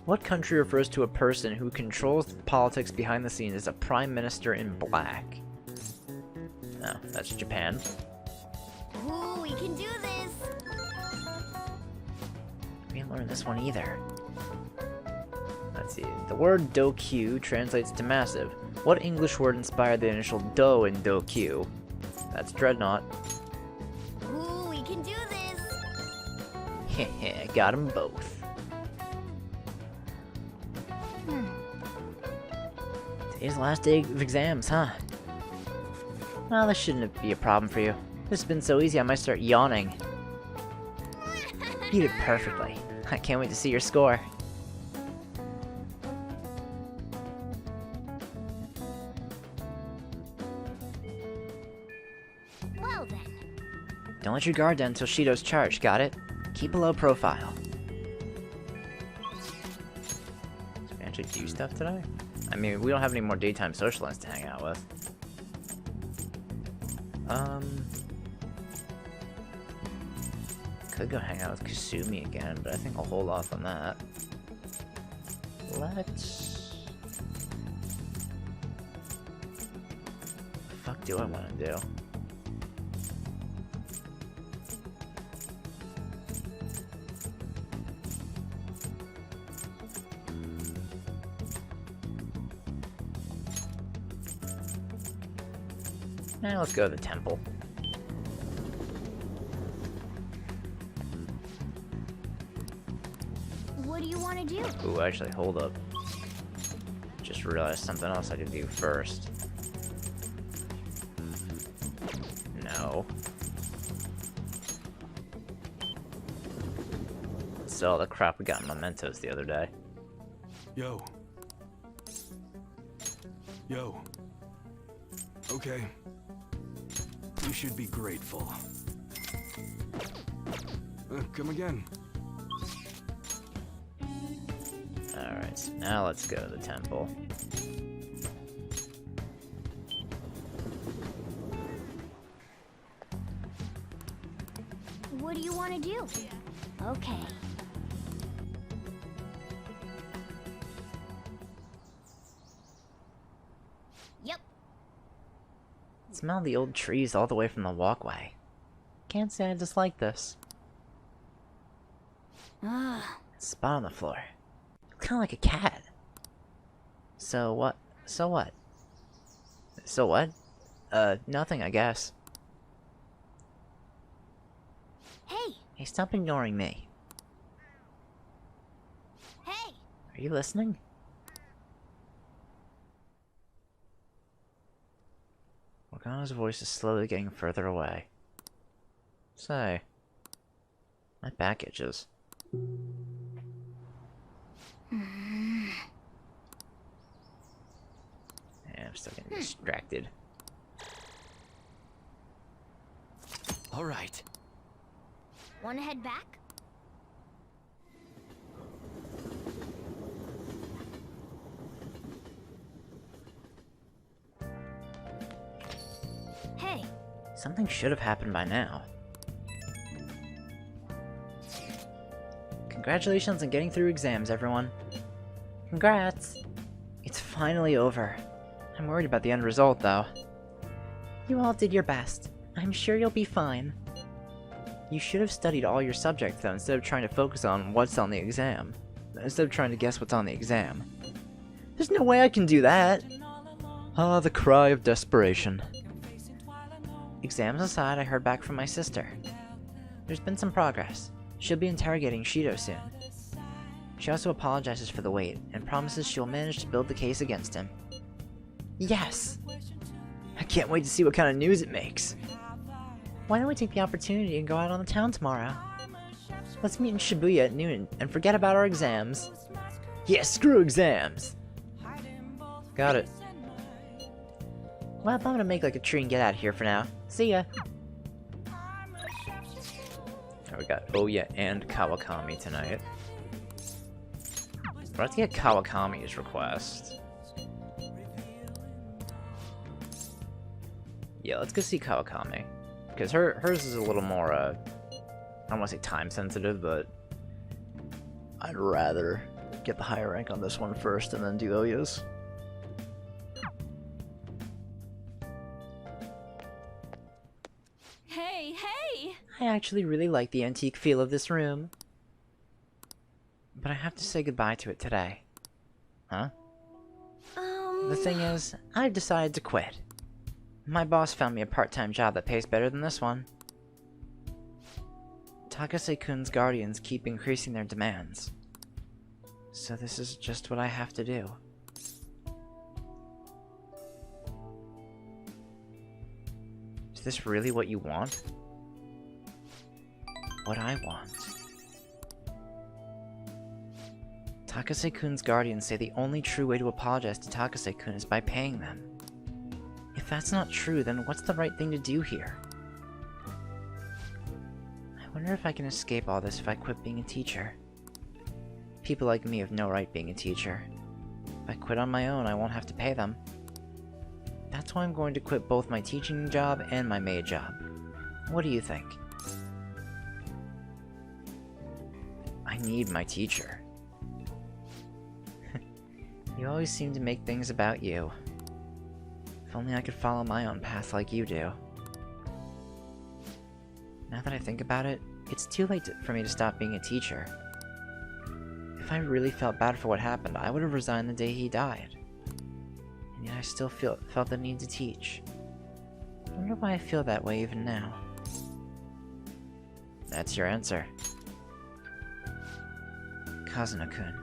What country refers to a person who controls politics behind the scenes as a prime minister in black? Oh, that's Japan. Ooh, we can do this! We didn't learn this one either. Let's see. The word dokyu translates to massive. What English word inspired the initial do in dokyu? That's dreadnought. Ooh, we can do this! Heh, got them both. Today's the last day of exams, huh? Well, this shouldn't be a problem for you. This has been so easy I might start yawning. You did perfectly. I can't wait to see your score. Well then. Don't let your guard down until Shido's charged, got it? Keep a low profile. Should we actually do stuff today? I mean, we don't have any more daytime socialists to hang out with. Could go hang out with Kasumi again, but I think I'll hold off on that. Let's... What the fuck do I want to do? Now let's go to the temple. What do you want to do? Ooh, actually, hold up. Just realized something else I could do first. No. Still all the crap we got in Mementos the other day. Yo. Yo. Okay. You should be grateful. Come again. Alright, so now let's go to the temple. What do you want to do? Okay. Yep. Smell the old trees all the way from the walkway. Can't say I dislike this. Ah. Spot on the floor. Kind of like a cat. So what? So what? So what? Nothing, I guess. Hey. Hey, stop ignoring me. Hey. Are you listening? Morgana's voice is slowly getting further away. Say, my back itches. Yeah, I'm still getting distracted. All right. Want to head back? Hey. Something should have happened by now. Congratulations on getting through exams, everyone. Congrats! It's finally over. I'm worried about the end result, though. You all did your best. I'm sure you'll be fine. You should have studied all your subjects, though, instead of trying to focus on what's on the exam. Instead of trying to guess what's on the exam. There's no way I can do that! Ah, the cry of desperation. Exams aside, I heard back from my sister. There's been some progress. She'll be interrogating Shido soon. She also apologizes for the wait, and promises she'll manage to build the case against him. Yes! I can't wait to see what kind of news it makes. Why don't we take the opportunity and go out on the town tomorrow? Let's meet in Shibuya at noon, and forget about our exams. Yeah, screw exams! Got it. Well, I'm gonna make like a tree and get out of here for now. See ya! Oh, we got Oya and Kawakami tonight. We'll have to get Kawakami's request. Yeah, let's go see Kawakami. Because hers is a little more, I don't want to say time sensitive, but I'd rather get the higher rank on this one first and then do Oya's. Hey, hey! I actually really like the antique feel of this room. But I have to say goodbye to it today. Huh? The thing is, I've decided to quit. My boss found me a part-time job that pays better than this one. Takase-kun's guardians keep increasing their demands. So this is just what I have to do. this really what you want? What I want. Takase-kun's guardians say the only true way to apologize to Takase-kun is by paying them. If that's not true, then what's the right thing to do here? I wonder if I can escape all this if I quit being a teacher. People like me have no right being a teacher. If I quit on my own, I won't have to pay them. That's why I'm going to quit both my teaching job and my maid job. What do you think? I need my teacher. You always seem to make things about you. If only I could follow my own path like you do. Now that I think about it, it's too late for me to stop being a teacher. If I really felt bad for what happened, I would have resigned the day he died. And yet I still felt the need to teach. I wonder why I feel that way even now. That's your answer. Kazuna-kun.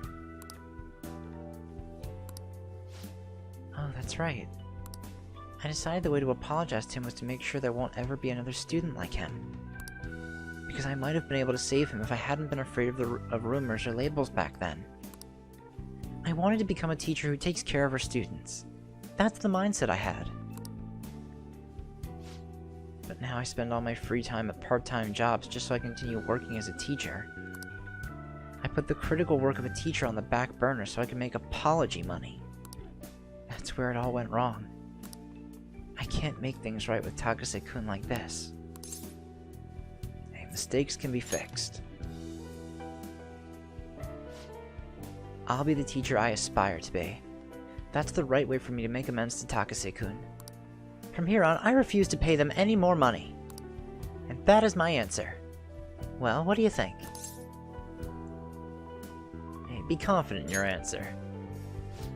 Oh, that's right. I decided the way to apologize to him was to make sure there won't ever be another student like him. Because I might have been able to save him if I hadn't been afraid of rumors or labels back then. I wanted to become a teacher who takes care of her students. That's the mindset I had. But now I spend all my free time at part-time jobs just so I continue working as a teacher. I put the critical work of a teacher on the back burner so I can make apology money. That's where it all went wrong. I can't make things right with Takase-kun like this. Hey, mistakes can be fixed. I'll be the teacher I aspire to be. That's the right way for me to make amends to Takase-kun. From here on, I refuse to pay them any more money. And that is my answer. Well, what do you think? Hey, be confident in your answer.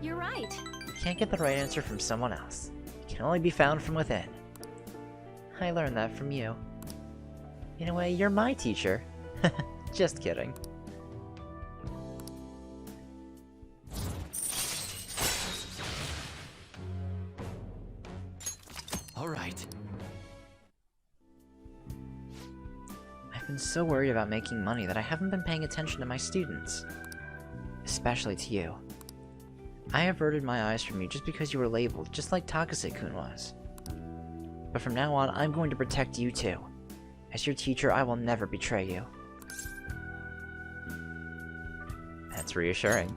You're right. You can't get the right answer from someone else. It can only be found from within. I learned that from you. In a way, you're my teacher. Just kidding. All right. I've been so worried about making money that I haven't been paying attention to my students. Especially to you. I averted my eyes from you just because you were labeled, just like Takase-kun was. But from now on, I'm going to protect you too. As your teacher, I will never betray you. That's reassuring.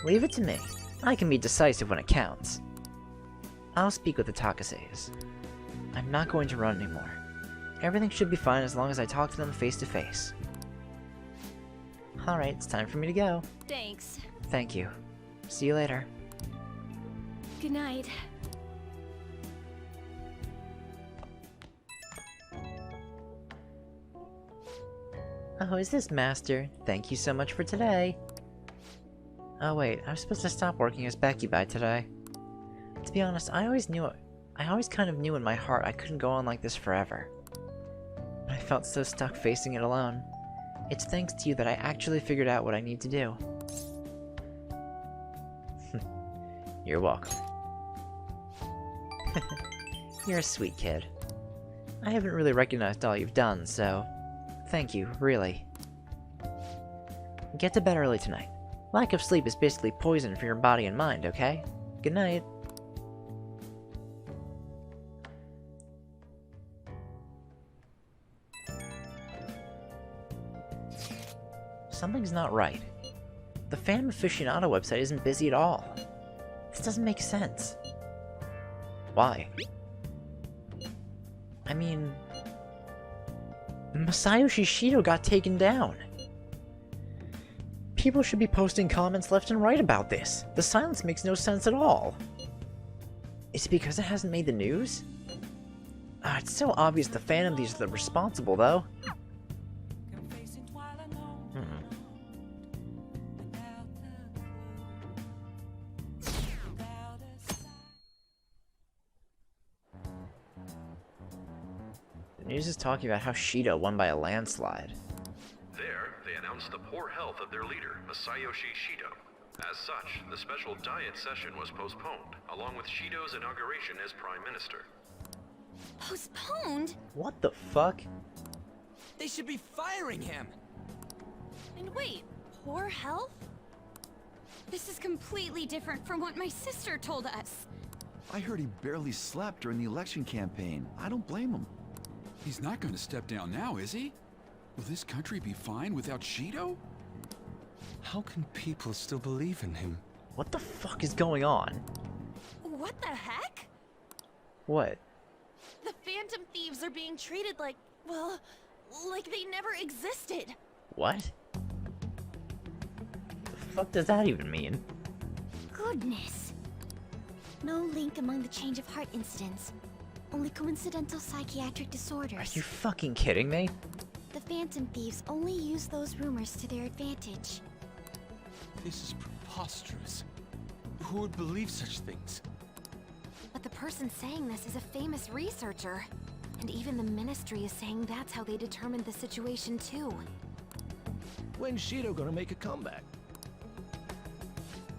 Leave it to me. I can be decisive when it counts. I'll speak with the Takases. I'm not going to run anymore. Everything should be fine as long as I talk to them face to face. Alright, it's time for me to go. Thanks. Thank you. See you later. Good night. Oh, is this Master? Thank you so much for today. Oh wait, I was supposed to stop working as Becky by today. To be honest, I always kind of knew in my heart I couldn't go on like this forever. But I felt so stuck facing it alone. It's thanks to you that I actually figured out what I need to do. You're welcome. You're a sweet kid. I haven't really recognized all you've done, so thank you, really. Get to bed early tonight. Lack of sleep is basically poison for your body and mind, okay? Good night. Something's not right. The Fan Aficionado website isn't busy at all. This doesn't make sense. Why? I mean... Masayoshi Shido got taken down. People should be posting comments left and right about this. The silence makes no sense at all. Is it because it hasn't made the news? It's so obvious the fandoms are the responsible, though. The news is talking about how Shido won by a landslide. There, they announced the poor health of their leader, Masayoshi Shido. As such, the special diet session was postponed, along with Shido's inauguration as Prime Minister. Postponed? What the fuck? They should be firing him. And wait, poor health? This is completely different from what my sister told us. I heard he barely slept during the election campaign. I don't blame him. He's not going to step down now, is he? Will this country be fine without Shido? How can people still believe in him? What the fuck is going on? What the heck? What? The Phantom Thieves are being treated like, well, like they never existed. What? The fuck does that even mean? Goodness. No link among the change of heart incidents. Only coincidental psychiatric disorders. Are you fucking kidding me? The Phantom Thieves only use those rumors to their advantage. This is preposterous. Who would believe such things? But the person saying this is a famous researcher. And even the Ministry is saying that's how they determined the situation too. When's Shido gonna make a comeback?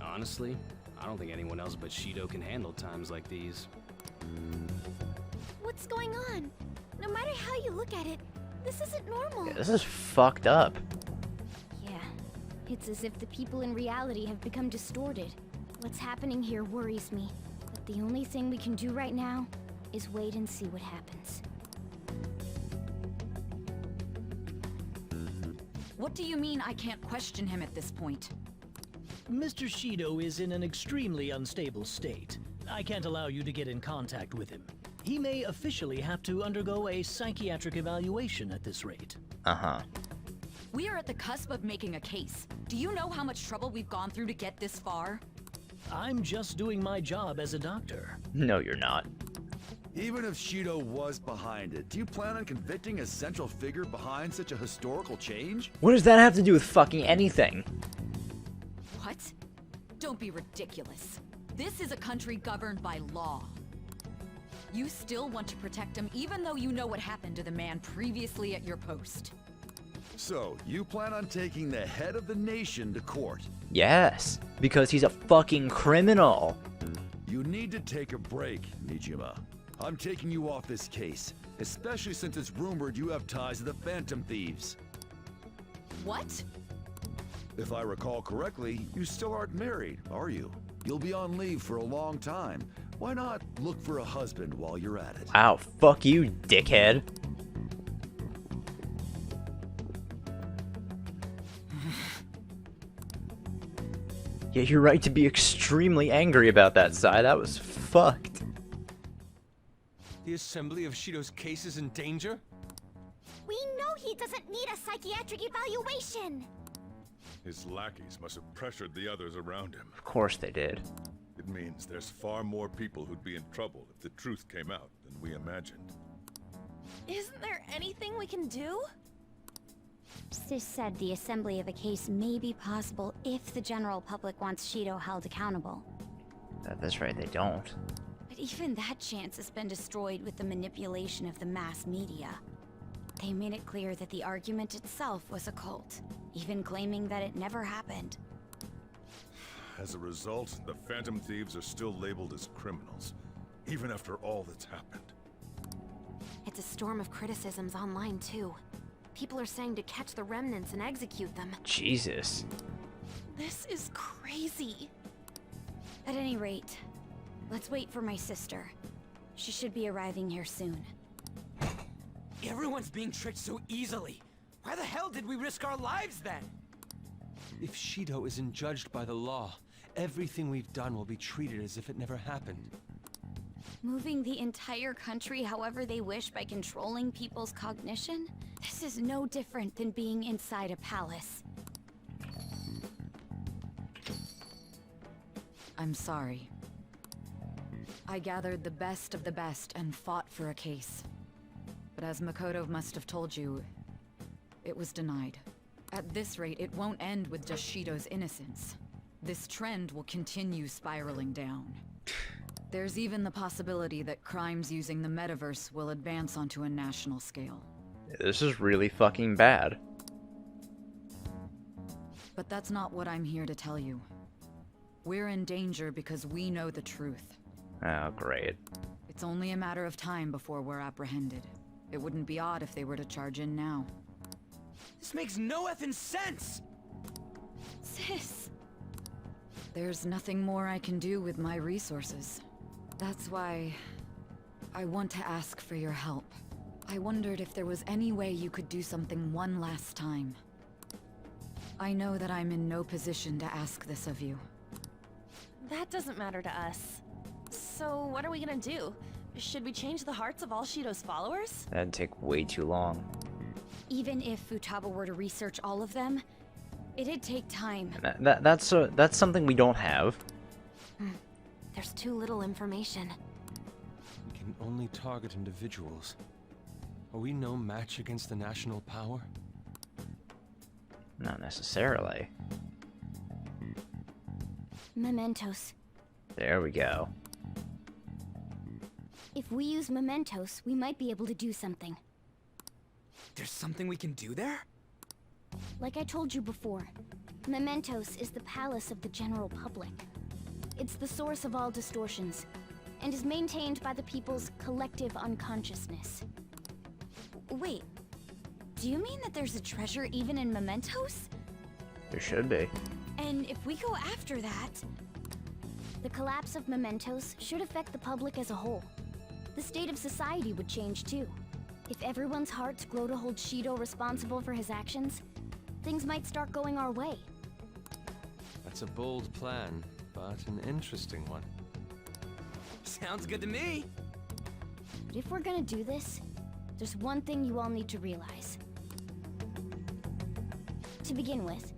Honestly, I don't think anyone else but Shido can handle times like these. What's going on? No matter how you look at it, this isn't normal. Yeah, this is fucked up. Yeah, it's as if the people in reality have become distorted. What's happening here worries me. But the only thing we can do right now is wait and see what happens. What do you mean I can't question him at this point? Mr. Shido is in an extremely unstable state. I can't allow you to get in contact with him. He may officially have to undergo a psychiatric evaluation at this rate. Uh-huh. We are at the cusp of making a case. Do you know how much trouble we've gone through to get this far? I'm just doing my job as a doctor. No, you're not. Even if Shido was behind it, do you plan on convicting a central figure behind such a historical change? What does that have to do with fucking anything? What? Don't be ridiculous. This is a country governed by law. You still want to protect him even though you know what happened to the man previously at your post. So, you plan on taking the head of the nation to court? Yes, because he's a fucking criminal. You need to take a break, Nijima. I'm taking you off this case, especially since it's rumored you have ties to the Phantom Thieves. What? If I recall correctly, you still aren't married, are you? You'll be on leave for a long time. Why not look for a husband while you're at it? Wow, fuck you, dickhead. Yeah, you're right to be extremely angry about that, Sai. That was fucked. The assembly of Shido's case is in danger? We know he doesn't need a psychiatric evaluation! His lackeys must have pressured the others around him. Of course they did. It means there's far more people who'd be in trouble if the truth came out than we imagined. Isn't there anything we can do? Sis said the assembly of a case may be possible if the general public wants Shido held accountable. That's right, they don't. But even that chance has been destroyed with the manipulation of the mass media. They made it clear that the argument itself was a cult, even claiming that it never happened. As a result, the Phantom Thieves are still labeled as criminals, even after all that's happened. It's a storm of criticisms online, too. People are saying to catch the remnants and execute them. Jesus. This is crazy. At any rate, let's wait for my sister. She should be arriving here soon. Everyone's being tricked so easily. Why the hell did we risk our lives then? If Shido isn't judged by the law, everything we've done will be treated as if it never happened. Moving the entire country however they wish by controlling people's cognition? This is no different than being inside a palace. I'm sorry. I gathered the best of the best and fought for a case. But as Makoto must have told you, it was denied. At this rate, it won't end with just Shido's innocence. This trend will continue spiraling down. There's even the possibility that crimes using the metaverse will advance onto a national scale. This is really fucking bad. But that's not what I'm here to tell you. We're in danger because we know the truth. Oh, great. It's only a matter of time before we're apprehended. It wouldn't be odd if they were to charge in now. This makes no effing sense! Sis. There's nothing more I can do with my resources. That's why I want to ask for your help. I wondered if there was any way you could do something one last time. I know that I'm in no position to ask this of you. That doesn't matter to us. So what are we gonna do? Should we change the hearts of all Shido's followers? That'd take way too long. Even if Futaba were to research all of them, it'd take time. That's something we don't have. There's too little information. We can only target individuals. Are we no match against the national power? Not necessarily. Mementos. There we go. If we use Mementos, we might be able to do something. There's something we can do there? Like I told you before, Mementos is the palace of the general public. It's the source of all distortions, and is maintained by the people's collective unconsciousness. Wait, do you mean that there's a treasure even in Mementos? There should be. And if we go after that... The collapse of Mementos should affect the public as a whole. The state of society would change too. If everyone's hearts grow to hold Shido responsible for his actions, things might start going our way. That's a bold plan, but an interesting one. Sounds good to me. But if we're gonna do this, there's one thing you all need to realize. To begin with,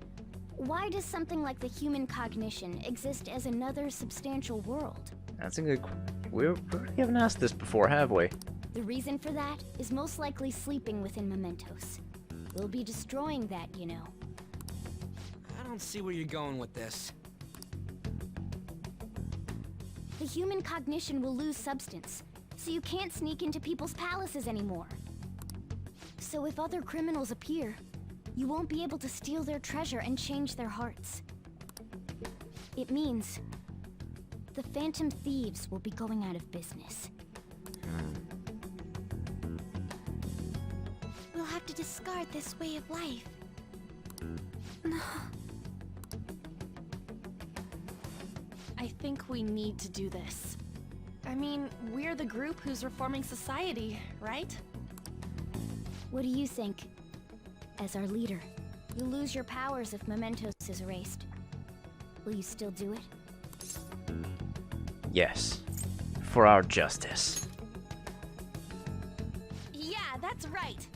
why does something like the human cognition exist as another substantial world? That's a good... We haven't asked this before, have we? The reason for that is most likely sleeping within Mementos. We'll be destroying that, you know. I don't see where you're going with this. The human cognition will lose substance, so you can't sneak into people's palaces anymore. So if other criminals appear, you won't be able to steal their treasure and change their hearts. It means the Phantom Thieves will be going out of business. We'll have to discard this way of life. I think we need to do this. I mean, we're the group who's reforming society, right? What do you think? As our leader, you'll lose your powers if Mementos is erased. Will you still do it? Yes. For our justice. Yeah, that's right.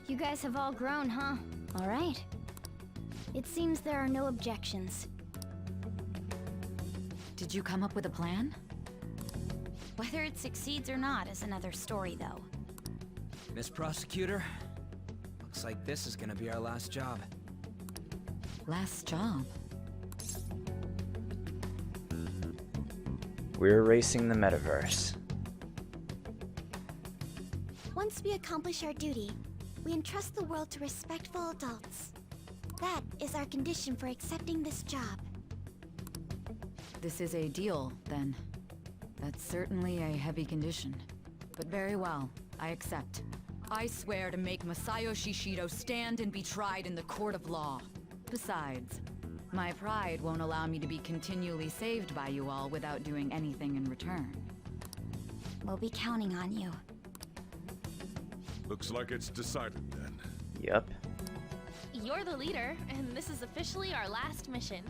You guys have all grown, huh? All right. It seems there are no objections. Did you come up with a plan? Whether it succeeds or not is another story, though. Miss Prosecutor, looks like this is gonna be our last job. Last job? We're erasing the metaverse. Once we accomplish our duty, we entrust the world to respectful adults. That is our condition for accepting this job. This is a deal, then. That's certainly a heavy condition. But very well, I accept. I swear to make Masayoshi Shido stand and be tried in the court of law. Besides, my pride won't allow me to be continually saved by you all without doing anything in return. We'll be counting on you. Looks like it's decided then. Yep. You're the leader, and this is officially our last mission.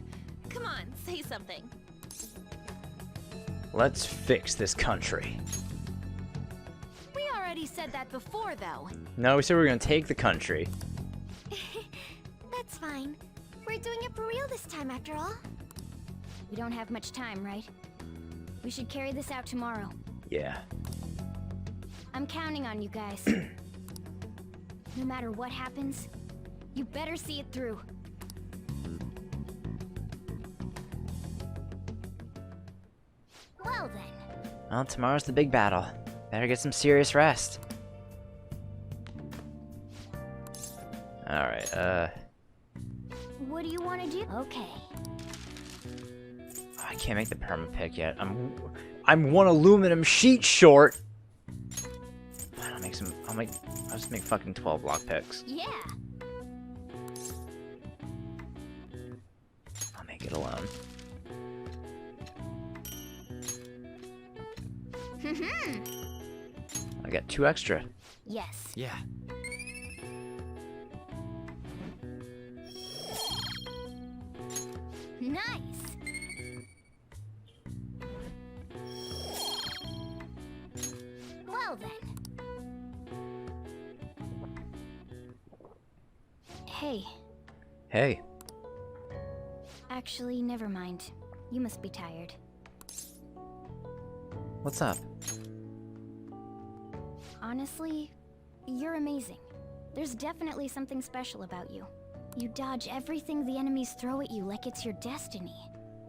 Come on, say something. Let's fix this country. We already said that before, though. No, we said we were gonna take the country. That's fine. We're doing it for real this time, after all. We don't have much time, right? We should carry this out tomorrow. Yeah. I'm counting on you guys. No matter what happens, you better see it through. Well then. Well, tomorrow's the big battle. Better get some serious rest. Alright, What do you want to do? Okay. I can't make the perma pick yet. I'm one aluminum sheet short. Fine, I'll make some. I'll just make fucking 12 lockpicks. Yeah. I'll make it alone. I got 2 extra. Yes. Yeah. Nice. Well then. Hey. Hey. Actually, never mind. You must be tired. What's up? Honestly, you're amazing. There's definitely something special about you. You dodge everything the enemies throw at you like it's your destiny.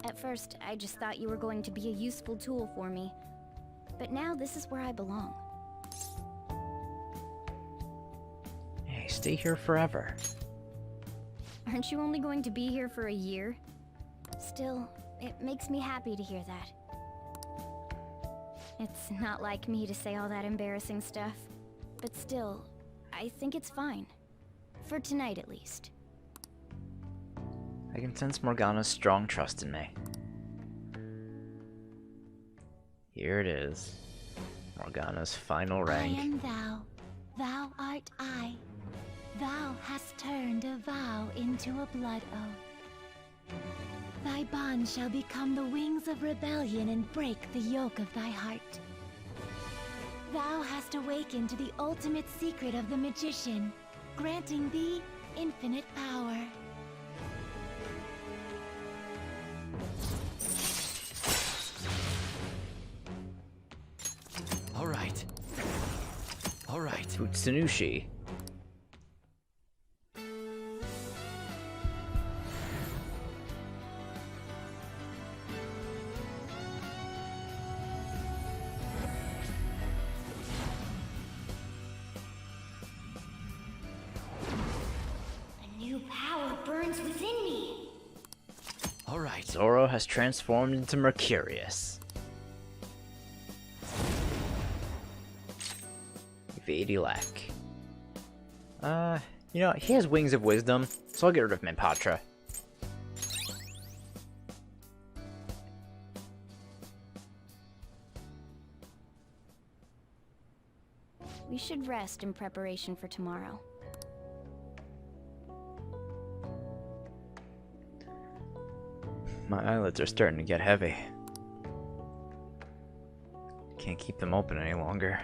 At first, I just thought you were going to be a useful tool for me. But now this is where I belong. Hey, stay here forever. Aren't you only going to be here for a year? Still, it makes me happy to hear that. It's not like me to say all that embarrassing stuff. But still, I think it's fine. For tonight, at least. I can sense Morgana's strong trust in me. Here it is. Morgana's final rank. I am thou, thou art I. Thou hast turned a vow into a blood oath. Thy bond shall become the wings of rebellion and break the yoke of thy heart. Thou hast awakened to the ultimate secret of the magician, granting thee infinite power. All right. Futsunushi. A new power burns within me. All right. Zoro has transformed into Mercurius. Vadilak. You know, he has Wings of Wisdom, so I'll get rid of Minpatra. We should rest in preparation for tomorrow. My eyelids are starting to get heavy. Can't keep them open any longer.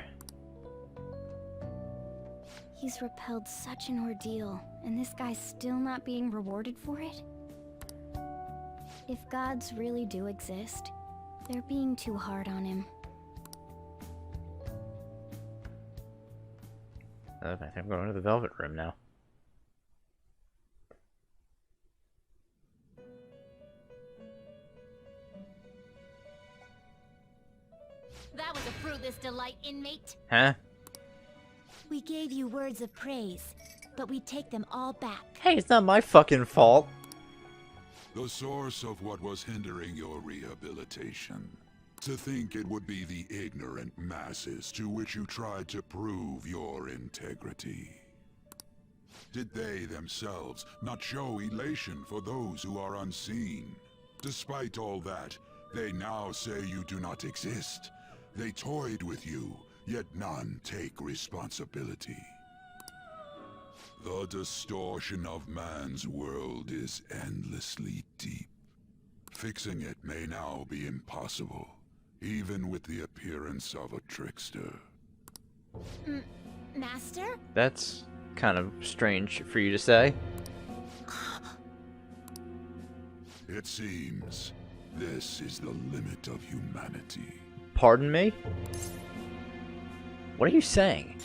He's repelled such an ordeal, and this guy's still not being rewarded for it? If gods really do exist, they're being too hard on him. I think I'm going to the Velvet Room now. That was a fruitless delight, inmate. Huh? We gave you words of praise, but we take them all back. Hey, it's not my fucking fault. The source of what was hindering your rehabilitation. To think it would be the ignorant masses to which you tried to prove your integrity. Did they themselves not show elation for those who are unseen? Despite all that, they now say you do not exist. They toyed with you, yet none take responsibility. The distortion of man's world is endlessly deep. Fixing it may now be impossible, even with the appearance of a trickster. Master? That's kind of strange for you to say. It seems this is the limit of humanity. Pardon me? What are you saying?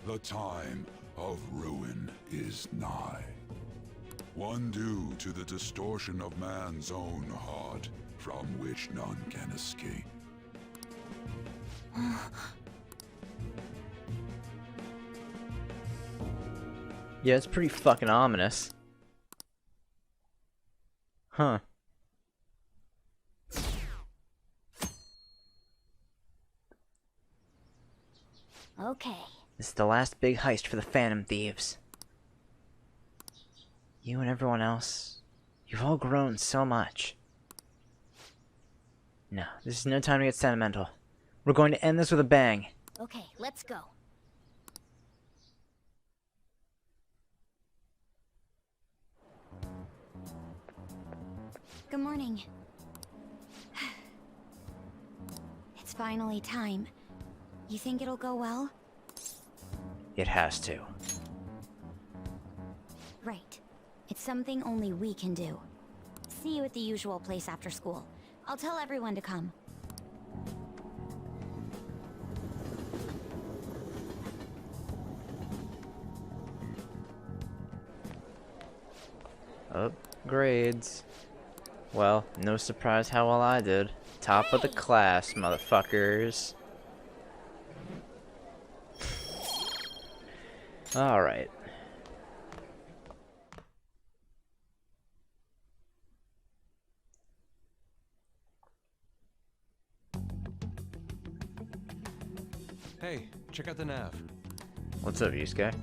The time of ruin is nigh. One due to the distortion of man's own heart, from which none can escape. Yeah, it's pretty fucking ominous. Huh. Okay. This is the last big heist for the Phantom Thieves. You and everyone else, you've all grown so much. No, this is no time to get sentimental. We're going to end this with a bang. Okay, let's go. Good morning. It's finally time. You think it'll go well? It has to. Right. It's something only we can do. See you at the usual place after school. I'll tell everyone to come. Upgrades. Well, no surprise how well I did. Top of the class, motherfuckers. Alright. Hey, check out the nav. What's up, Yusuke?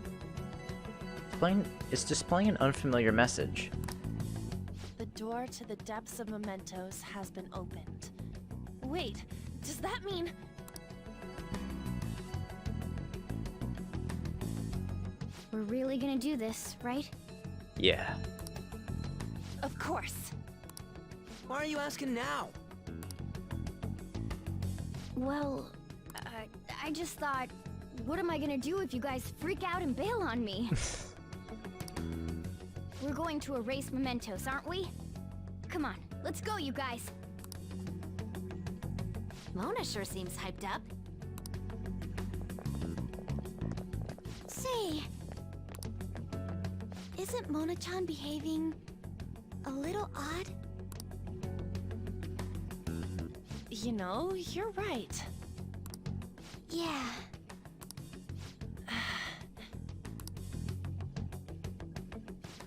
It's displaying an unfamiliar message. The door to the depths of Mementos has been opened. Wait, does that mean... We're really gonna do this, right? Yeah. Of course. Why are you asking now? Well, I just thought, what am I gonna do if you guys freak out and bail on me? We're going to erase Mementos, aren't we? Come on, let's go, you guys. Mona sure seems hyped up. Say, isn't Mona-chan behaving a little odd? You know, you're right. Yeah.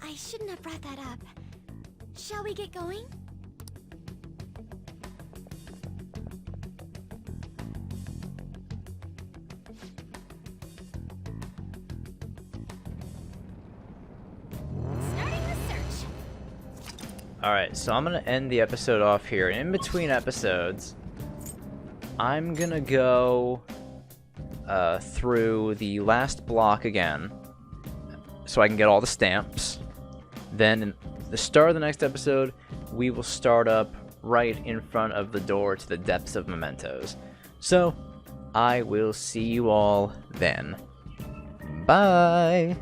I shouldn't have brought that up. Shall we get going? Starting the search. Alright, so I'm gonna end the episode off here. In between episodes, I'm gonna go through the last block again, so I can get all the stamps. Then, in the start of the next episode, we will start up right in front of the door to the depths of Mementos. So, I will see you all then. Bye!